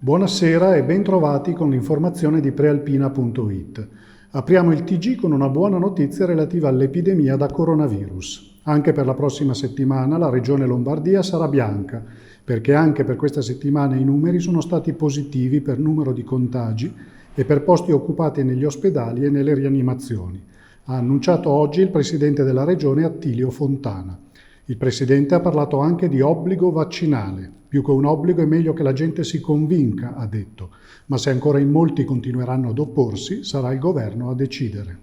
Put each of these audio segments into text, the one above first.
Buonasera e ben trovati con l'informazione di prealpina.it. Apriamo il TG con una buona notizia relativa all'epidemia da coronavirus. Anche per la prossima settimana la regione Lombardia sarà bianca, perché anche per questa settimana i numeri sono stati positivi per numero di contagi e per posti occupati negli ospedali e nelle rianimazioni. Ha annunciato oggi il presidente della regione Attilio Fontana. Il presidente ha parlato anche di obbligo vaccinale. Più che un obbligo è meglio che la gente si convinca, ha detto, ma se ancora in molti continueranno ad opporsi, sarà il governo a decidere.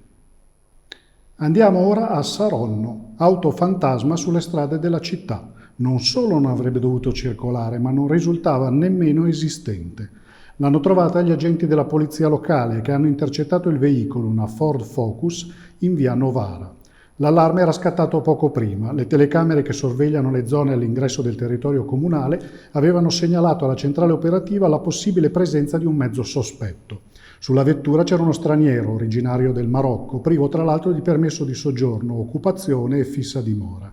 Andiamo ora a Saronno, auto fantasma sulle strade della città. Non solo non avrebbe dovuto circolare, ma non risultava nemmeno esistente. L'hanno trovata gli agenti della polizia locale che hanno intercettato il veicolo, una Ford Focus, in via Novara. L'allarme era scattato poco prima. Le telecamere che sorvegliano le zone all'ingresso del territorio comunale avevano segnalato alla centrale operativa la possibile presenza di un mezzo sospetto. Sulla vettura c'era uno straniero originario del Marocco, privo tra l'altro di permesso di soggiorno, occupazione e fissa dimora.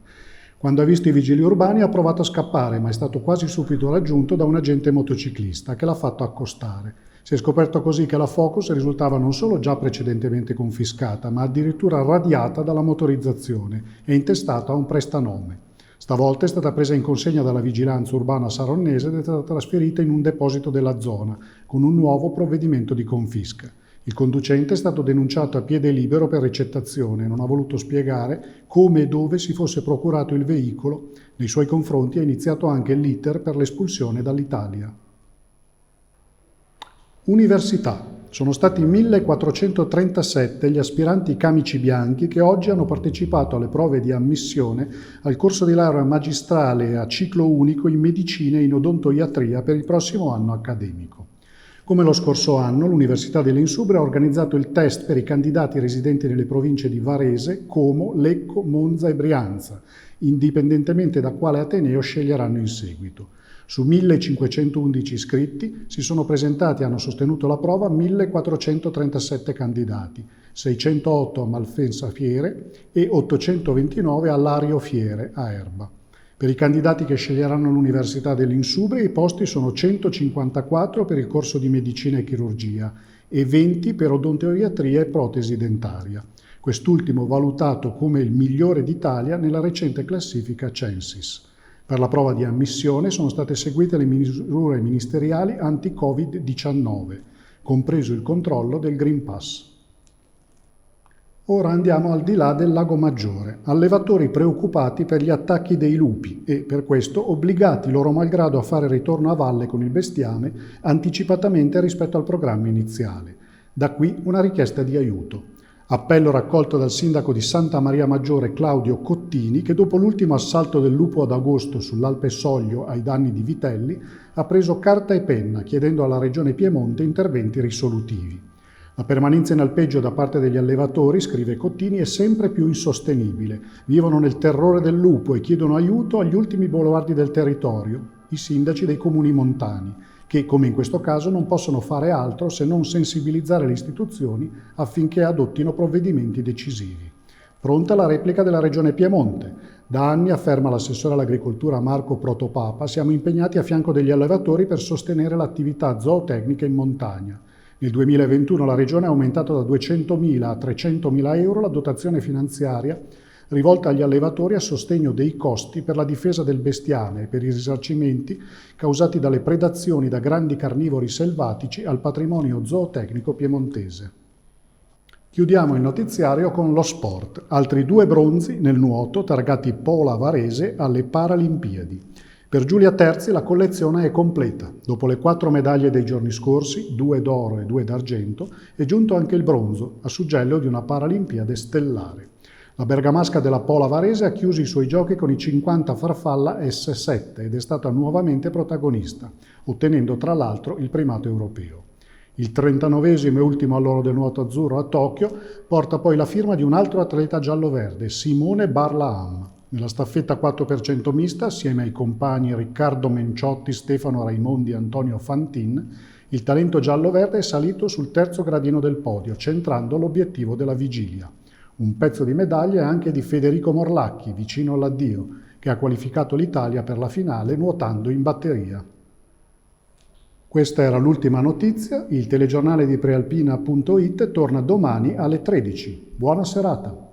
Quando ha visto i vigili urbani ha provato a scappare, ma è stato quasi subito raggiunto da un agente motociclista che l'ha fatto accostare. Si è scoperto così che la Focus risultava non solo già precedentemente confiscata, ma addirittura radiata dalla motorizzazione e intestata a un prestanome. Stavolta è stata presa in consegna dalla vigilanza urbana saronnese ed è stata trasferita in un deposito della zona, con un nuovo provvedimento di confisca. Il conducente è stato denunciato a piede libero per ricettazione e non ha voluto spiegare come e dove si fosse procurato il veicolo. Nei suoi confronti è iniziato anche l'iter per l'espulsione dall'Italia. Università. Sono stati 1437 gli aspiranti camici bianchi che oggi hanno partecipato alle prove di ammissione al corso di laurea magistrale a ciclo unico in medicina e in odontoiatria per il prossimo anno accademico. Come lo scorso anno, l'Università dell'Insubria ha organizzato il test per i candidati residenti nelle province di Varese, Como, Lecco, Monza e Brianza, indipendentemente da quale ateneo sceglieranno in seguito. Su 1.511 iscritti si sono presentati e hanno sostenuto la prova 1.437 candidati, 608 a Malpensa Fiere e 829 a Lario Fiere a Erba. Per i candidati che sceglieranno l'Università dell'Insubria i posti sono 154 per il corso di medicina e chirurgia e 20 per odontoiatria e protesi dentaria. Quest'ultimo valutato come il migliore d'Italia nella recente classifica Censis. Per la prova di ammissione sono state seguite le misure ministeriali anti-Covid-19, compreso il controllo del Green Pass. Ora andiamo al di là del Lago Maggiore. Allevatori preoccupati per gli attacchi dei lupi e, per questo, obbligati loro malgrado a fare ritorno a valle con il bestiame anticipatamente rispetto al programma iniziale. Da qui una richiesta di aiuto. Appello raccolto dal sindaco di Santa Maria Maggiore Claudio Cottini, che dopo l'ultimo assalto del lupo ad agosto sull'Alpe Soglio ai danni di vitelli ha preso carta e penna chiedendo alla Regione Piemonte interventi risolutivi. La permanenza in alpeggio da parte degli allevatori, scrive Cottini, è sempre più insostenibile. Vivono nel terrore del lupo e chiedono aiuto agli ultimi baluardi del territorio, i sindaci dei comuni montani, che, come in questo caso, non possono fare altro se non sensibilizzare le istituzioni affinché adottino provvedimenti decisivi. Pronta la replica della Regione Piemonte. Da anni, afferma l'assessore all'agricoltura Marco Protopapa, siamo impegnati a fianco degli allevatori per sostenere l'attività zootecnica in montagna. Nel 2021 la Regione ha aumentato da 200.000 a 300.000 euro la dotazione finanziaria rivolta agli allevatori a sostegno dei costi per la difesa del bestiame e per i risarcimenti causati dalle predazioni da grandi carnivori selvatici al patrimonio zootecnico piemontese. Chiudiamo il notiziario con lo sport. Altri 2 bronzi nel nuoto targati Pola Varese alle Paralimpiadi. Per Giulia Terzi la collezione è completa. Dopo le 4 medaglie dei giorni scorsi, 2 d'oro e 2 d'argento, è giunto anche il bronzo, a suggello di una Paralimpiade stellare. La bergamasca della Pola Varese ha chiuso i suoi giochi con i 50 farfalla S7 ed è stata nuovamente protagonista, ottenendo tra l'altro il primato europeo. Il 39esimo e ultimo alloro del nuoto azzurro a Tokyo porta poi la firma di un altro atleta giallo-verde, Simone Barlaam. Nella staffetta 4% mista, assieme ai compagni Riccardo Menciotti, Stefano Raimondi e Antonio Fantin, il talento giallo-verde è salito sul 3° gradino del podio, centrando l'obiettivo della vigilia. Un pezzo di medaglia è anche di Federico Morlacchi, vicino all'addio, che ha qualificato l'Italia per la finale nuotando in batteria. Questa era l'ultima notizia. Il telegiornale di Prealpina.it torna domani alle 13. Buona serata.